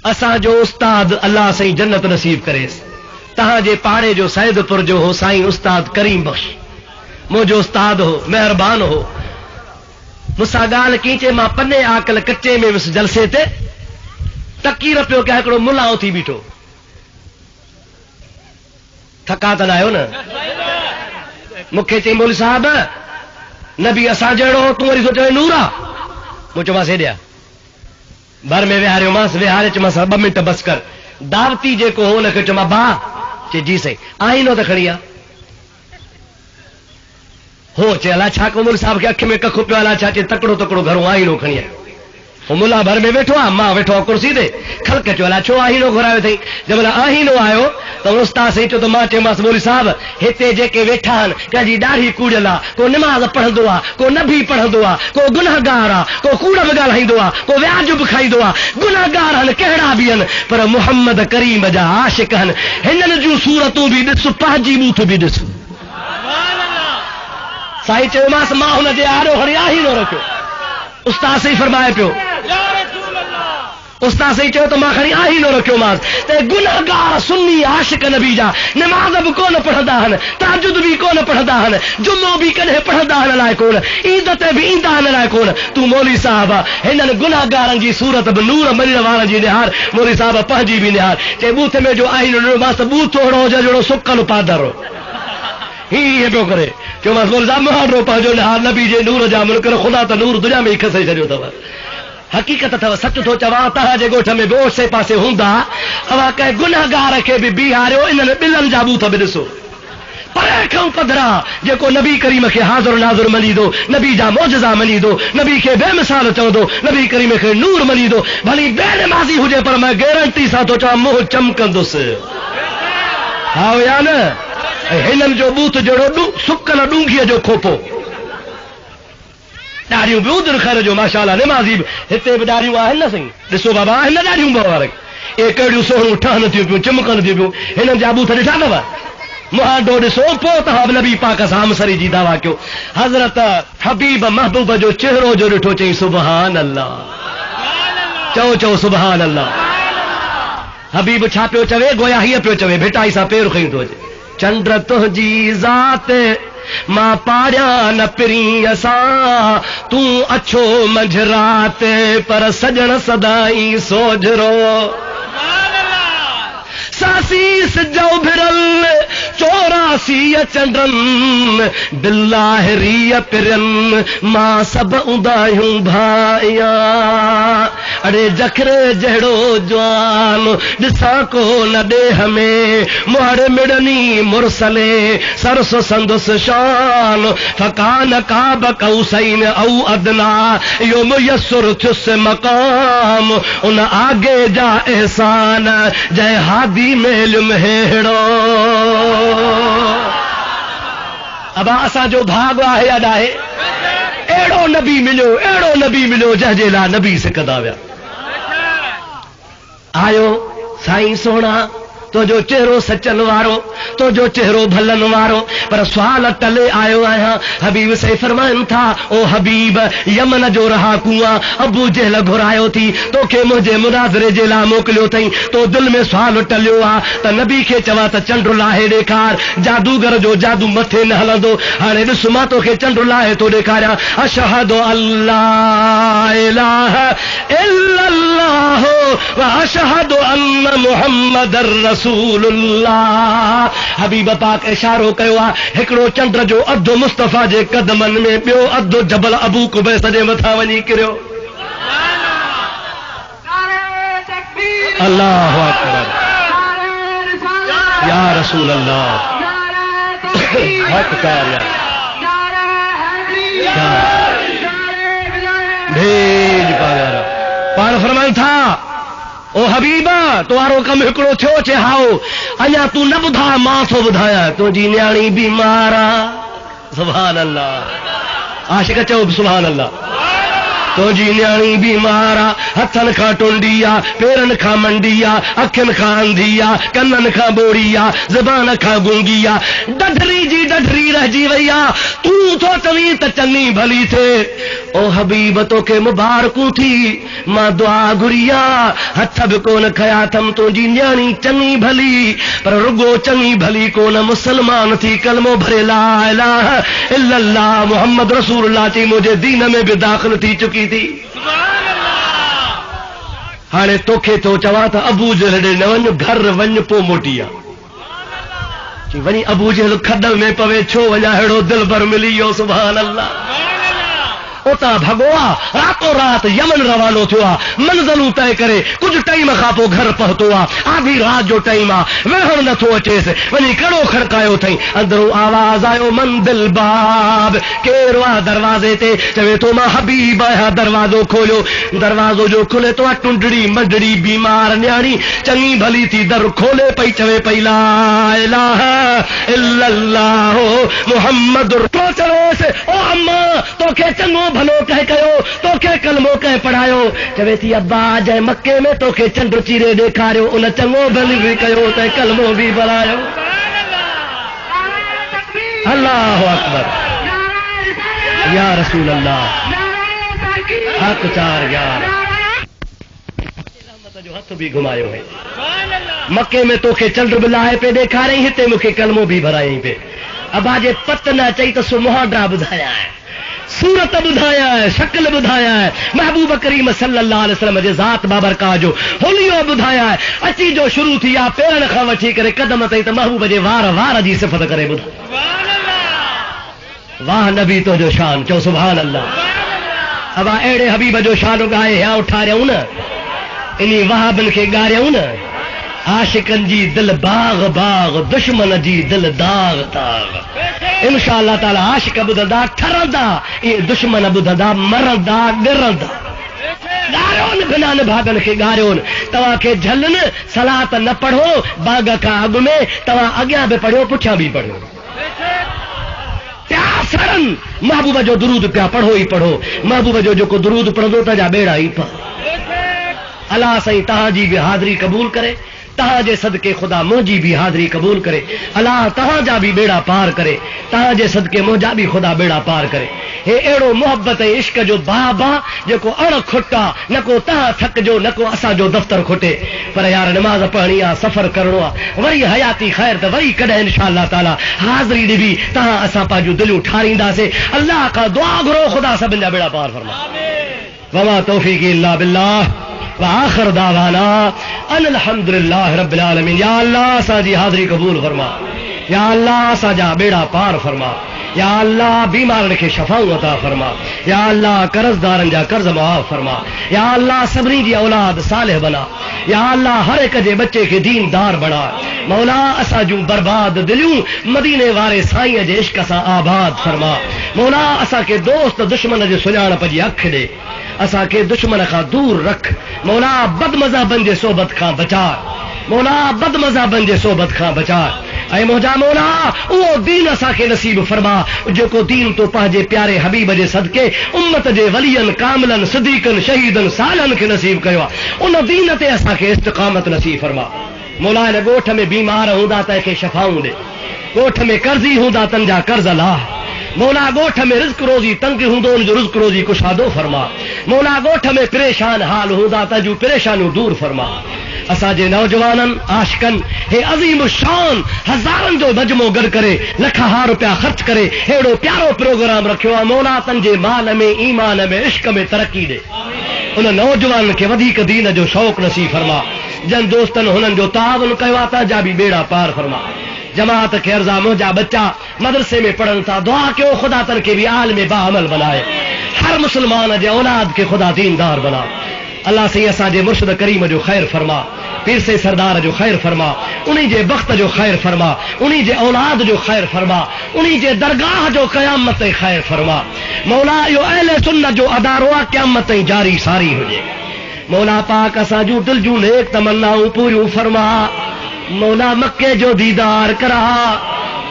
असांजो उस्ताद अल्लाह साईं जन्नत नसीब करेसि। तहांजे पाड़े जो सैदपुर जो हो साईं उस्ताद करीम बख्श मुंहिंजो उस्ताद हो, मेहरबान हो। मूंसां ॻाल्हि की चए मां पने आकल कच्चे में वियुसि जलसे ते, तकीर पियो कया हिकिड़ो मुला उथी बीठो। थका त न आहियो न? मूंखे चई मौलवी साहब नबी असां जहिड़ो हो, तूं वरी सोचे नूर आ। मूं चयोमांसि हेॾिया भर में विहारियो मांसि, विहारे चयोमांसि 2 मिंट बस कर। दावती जेको हो हुनखे चयोमांसि भाउ, चए जी साईं आईनो त खणी आ। हो चए अला छा को मौलवी साहब खे अखि में कखु पियो, अला छा चए तकड़ो तकड़ो घरो आईनो खणी आ। वो मुला भर में वेठो आहे, मां वेठो आहे कुर्सी ते। खलक चयो अला छो आहीनो घुरायो अथई? जंहिं महिल आहीनो आयो त उस्ताद साईं चयो त मां चयोमांसि मौलवी साहब हिते जेके वेठा आहिनि कंहिंजी ॾाढी कूड़ियल आहे, को निमाज़ पढ़ंदो आहे, को नबी पढ़ंदो आहे, को गुनहगार आहे, को कूड़ बि ॻाल्हाईंदो आहे, को व्याज बि खाईंदो आहे। गुनहगार आहिनि कहिड़ा बि आहिनि पर मुहम्मद करीम जा आशिक़ आहिनि। हिननि जूं सूरतूं बि ॾिस, पंहिंजी बूथ बि ॾिस। साईं चयोमांसि मां हुनजे आड़ो खणी आहीनो रखियो। उस्ताद साईं फरमाए पियो, उस्ताद साईं चयो त मां खणी आहीनो रखियोमांसि त गुनहगार सुन्नी आशिक़ नबी जा नमाज़ बि कोन पढ़ंदा आहिनि, तहजुद बि कोन पढ़ंदा आहिनि, जुमो बि कॾहिं पढ़ंदा आहिनि अलाए कोन, ईद ते बि ईंदा आहिनि अलाए कोन। तूं मौलवी साहब हिननि गुनहगारनि जी सूरत बि नूर मञण वारनि जी निहार। मौलवी साहब पंहिंजी बि निहार। चए बूथ में जो आहीनो ॾिनोमांसि त बूथ ओड़ो हुजे जहिड़ो सुकल पादर हीअं पियो करे। चयोमांसि मौलवी साहब मुहारो पंहिंजो निहार नबी जे नूर जा मुल्क ख़ुदा त नूर दुनिया में ई खसे छॾियो अथव। हक़ीक़त अथव, सच थो चवां। तव्हांजे ॻोठ में ॿियो से पासे हूंदा, अवां कंहिं गुनहगार खे बि बीहारियो, इन्हनि ॿिलनि जा बूथ बि ॾिसो। परे खां पधरा जेको नबी करीम खे हाज़ुर नाज़ुर मञीदो, नबी जा मौजज़ा मञीदो, नबी खे बेमिसाल चवंदो, नबी करीम खे नूर मञीदो, भली बेनमाज़ी हुजे पर मैं गारंटी सां थो चवां मुंहुं चमकंदुसि। हा या न? हिननि जो बूथ जहिड़ो सुकल डूंघीअ जो खोपो। ॾाढ़ियूं बि उदर ख़ैर जो माशाअल्लाह निमाज़ी बि हिते बि ॾाढ़ियूं आहिनि न साईं। ॾिसो बाबा आहिनि न ॾाढ़ियूं मुबारक, ए कहिड़ियूं सोहणियूं ठहनि थियूं पियूं, चिमकनि थियूं पियूं। हिननि जा बूथ ॾिठा अथव? मुहांडो ॾिसो, पोइ तव्हां नबी पाक सां हमसरी जी दावा कयो। हज़रत हबीब महबूब जो चेहरो जो ॾिठो, चई सुभान अल्लाह। चओ चओ सुभान अल्लाह। हबीब छा पियो चवे? गोया हीअ पियो चवे, भिटाई सां पेर खईं थो अचे। चंड तुंहिंजी ज़ात मां पाड़िया न पिरी असां, तूं अछो मंझरात पर सजण सदाई सोझरो। सासी सिजो भिरल 84 चंडन बिल्लाहरीअ पिरन मां सभु उदायूं भाइया। अड़े जखरे जहिड़ो जवान ॾिसां को न ॾेह में, मुहर मिड़नी मुरसले सरस संदुस शान, फकान काब कौसैन औ अदना यो मुयस्सर थियुस मकाम, उन आगे जा एहसान जय हादी मेलुम हेड़ो। अबा असांजो भाग आहे या नाहे? अहिड़ो नबी मिलियो, अहिड़ो नबी मिलियो जंहिंजे लाइ नबी सिकंदा विया। आयो साईं सोना तुंहिंजो चेहरो सचन वारो, तुंहिंजो चेहरो भलन वारो, पर सुवाल टले आयो आहियां। हबीब से फरमाइनि था, ओ हबीब यमन जो रहा कुआं अबू जहल घुरायो थी, तोखे मुंहिंजे मुनाज़रे जे लाइ मोकिलियो अथई। तो दिलि में सुवाल टलियो आहे त नबी खे चवां त चंड लाहे ॾेखार, जादूगर जो जादू मथे न हलंदो। हाणे ॾिस मां तोखे चंड लाहे थो ॾेखारियां। अशहदु अल्लाह इलाहा इल्लल्लाह व अशहदु अन्न मुहम्मदर रसूलुल्लाह। हबीब पाक इशारो कयो आहे, हिकिड़ो चंड जो अधु मुस्तफ़ा जे कदमनि में, ॿियो अधु जबल अबू कुबैस जे मथां वञी किरियो। अल्लाहु अकबर या रसूल अल्लाह। भेज पाया पाण फरमाइनि था, ओ हबीबा तुवारो कम हिकिड़ो थियो चे हाओ, अञा तूं न ॿुधा मां थो ॿुधायां, तुंहिंजी न्याणी बीमार आहे। सुभान अल्लाह। आशिक़ चओ सुभान अल्लाह। तुंहिंजी न्याणी बीमार आ, हथनि खां टुंडी आ, पेरनि खां मंडी आ, अखियुनि खां अंधी आ, कननि खां बोड़ी आ, ज़बान खां गूंगी आ, डढरी जी डढरी रहिजी वई आ। तूं थो चवीं त चङी भली थे। ओ हबीब तोखे मुबारकूं थी, मां दुआ घुरिया हथ बि कोन खया थम। तुंहिंजी न्याणी चङी भली, पर रुगो चङी भली कोन, मुसलमान थी कलमो भरे ला इलाहा इल्लल्लाह मुहम्मद रसूलुल्लाह चई मुंहिंजे दीन में बि दाख़िल थी चुकी थी। हाणे तोखे तो चवां त अबू जहल ॾे न वञ, घर वञ पोइ मोटी आ। वञी अबू जहल खॾ में पवे, छो वञा, अहिड़ो दिलबर मिली वियो। सुभान अल्लाह। उतां भॻो आहे, रातो रात यमन रवानो थियो आहे, मंज़िलूं तय करे कुझु टाइम खां पोइ घर पहुतो आहे। आधी रात जो टाइम आहे, वेहण नथो अचेसि, वञी कड़ो खड़कायो अथई। अंदरूं आवाज़ आयो, मन दिल बाब, केरु आहे दरवाज़े ते? चवे थो मां हबीब आहियां। दरवाज़ो खोलियो, दरवाज़ो जो खुले तो टुंडड़ी मंडड़ी बीमार न्याणी चङी भली थी दर खोले पई, चवे पई ला इलाहा इल्लल्लाह मुहम्मदुर। तो चयोसि ओ अम्मा तोखे चङो भलो कह कयो, तोखे कलमो कह पढ़ायो। चवे थी अब्बा जंहिं मके में तोखे चंड चीरे ॾेखारियो, उन चङो भली बि कयो त कलमो बि पढ़ायो। अल्लाहु अकबर, या रसूल अल्लाह, हक चार यार जो हथ भी घुमायो है। मके में तोखे चंड बि लाहे पे ॾेखारे, हिते मूंखे कलमो बि भराई पे। अब्बा जे पत न चई त सो मुहांडा ॿुधाया है, सूरत ॿुधाया है, शक्ल ॿुधाया है, महबूब करीम सल्लल्लाहु अलैहि वसल्लम जे ज़ात बाबरका जो होलियो ॿुधाया है। अची जो शुरू थी आहे पेरनि खां वठी करे कदम ताईं, त महबूब जे वार वार जी सिफ़त करे ॿुधायो। वाह नबी तो जो शान, चओ सुभान अल्लाह। अबा अहिड़े हबीब जो शान ॻाए या उठारियऊं न, इन्ही वहाबनि खे ॻारियऊं न। आशिकनि जी दिल बाग बाग, दुश्मन जी दिल दाग दाग। इंशा अल्लाह ताला आशिक ॿुधंदा ठरंदा, इहे दुश्मन ॿुधंदा मरंदा ॻरंदा। ॻारियोनि बिना भागनि खे ॻारियोनि। तव्हांखे झलनि सलात न पढ़ो, बाग खां अॻु में तव्हां अॻियां बि पढ़ियो, पुठियां बि पढ़ियो। सड़न महबूब जो दुरूद पिया पढ़ो ई पढ़ो। महबूब जो जेको दुरूद पढ़ंदो तंहिंजा बेड़ा ई पा। अल्लाह साईं तव्हांजी बि हाज़िरी क़बूल करे, तव्हांजे सदके ख़ुदा मुंहिंजी बि हाज़िरी क़बूल करे। अल्लाह तव्हांजा बि बेड़ा पार करे, तव्हांजे सदके मुंहिंजा बि ख़ुदा बेड़ा पार करे। हे अहिड़ो मोहब्बत ऐं इश्क जो बाब आहे जेको अण खुटा, न को तव्हां थकिजो न को असांजो दफ़्तर खुटे। पर यार नमाज़ पढ़णी आहे, सफ़र करणो आहे, वरी हयाती ख़ैर त वरी कॾहिं इंशा अल्लाह ताला हाज़िरी ॾिबी तव्हां असां पंहिंजूं दिलियूं ठारींदासीं। अल्लाह खां दुआ घुरो, ख़ुदा सभिनि जा बेड़ा पार फरमा। वमा तौफ़ीक़ी इल्ला बिल्लाह व आख़िर दावाना अनिल हम्दुलिल्लाहि रब्बिल आलमीन। या अल्लाह असांजी हाज़िरी क़बूल फरमा, या अल्लाह असांजा बेड़ा पार फरमा, या अल्लाह बीमारनि खे शफ़ाऊं अता फरमा, या अल्लाह कर्ज़दारनि जा कर्ज़ मुआफ़ फरमा, या अल्लाह सभिनी जी औलाद सालिह बना, या अल्लाह हर हिक जे बच्चे खे दीनदार बणा। मौला असां जूं बर्बाद दिलियूं मदीने वारे साईं जे इश्क सां आबाद फरमा। मौला असांखे दोस्त दुश्मन जे सुञाणप जी अखि ॾे, असांखे दुश्मन खां दूर रख। मौला बदमज़हबनि जे सोबत खां बचा, मौला बदमज़हबनि जे सोबत खां बचा। ऐं मुंहिंजा मौला उहो दीन असांखे नसीब फरमा जेको दीन तो पंहिंजे प्यारे हबीब जे सदके उम्मत जे वलियनि कामिलनि सिद्दीक़नि शहीदनि सालनि खे नसीब कयो आहे। उन दीन ते असांखे इस्तिक़ामत नसीब फरमा। मौला इन ॻोठ में बीमार हूंदा तंहिंखे शफ़ाऊं ॾे, ॻोठ में कर्ज़ी हूंदा तंहिंजा कर्ज़ लाह। मौला ॻोठ में रिज़्क़ रोज़ी तंग हूंदो, उनजो रिज़्क़ रोज़ी कुशादो फरमा। मौला ॻोठ में परेशान हाल हूंदा त जूं परेशानियूं दूर फरमा। असांजे नौजवाननि आशिकनि हे अज़ीम शान हज़ारनि जो मजमो गॾु करे लखा रुपया ख़र्च करे अहिड़ो प्यारो प्रोग्राम रखियो आहे। मौला तंहिंजे माल में ईमान में इश्क में तरक़ी ॾे। उन नौजवाननि खे वधीक दीन जो शौक़ु नसीब फरमा। जन दोस्तनि हुननि जो तावन कयो आहे, तव्हांजा बि बेड़ा पार फरमा। जमात खे अर्ज़ा मुंहिंजा बच्चा मदरसे में पढ़नि था, दुआ कयो ख़ुदा तन खे बि आलिम बाअमल बनाए। हर मुस्लमान जे औलाद खे ख़ुदा दीनदार बना। अल्लाह से असांजे मुर्शिद करीम जो ख़ैर फरमा, पीर से सरदार जो ख़ैर फरमा, उन्हीं जे वक़्त जो ख़ैर फरमा, उन्हीं जे औलाद जो ख़ैर फरमा, उन्हीं जे दरगाह जो क़यामत ताईं ख़ैर फरमा। मौला इहो अहले सुन्नत जो अदारो आहे, क़यामत ताईं जारी सारी हुजे। मौला पाक असां जूं दिल जूं नेक तमन्नाऊं पूरियूं फरमा। मौला मक्के जो दीदार करा,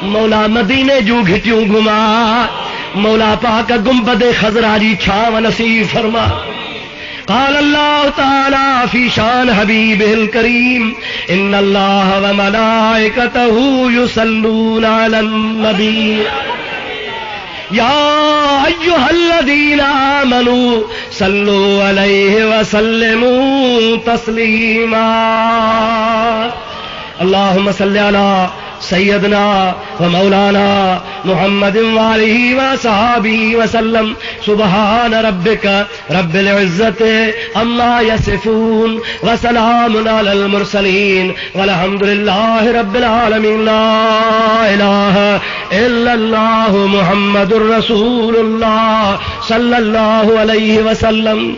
मौला मदीने जूं घिटियूं घुमा, मौला पाक गुंबद खजरा जी छाव नसीब फरमा। قال الله تعالى في شان حبيبه الكريم إن الله وملائكته يصلون على النبي يا أيها الذين آمنوا صلوا عليه وسلموا تسليما اللهم صل على سيدنا ومولانا محمد وآله وصحابه وسلم سبحان ربك رب العزة عما يصفون وسلام على المرسلين والحمد لله رب العالمين لا إله إلا الله محمد رسول الله صلى الله عليه وسلم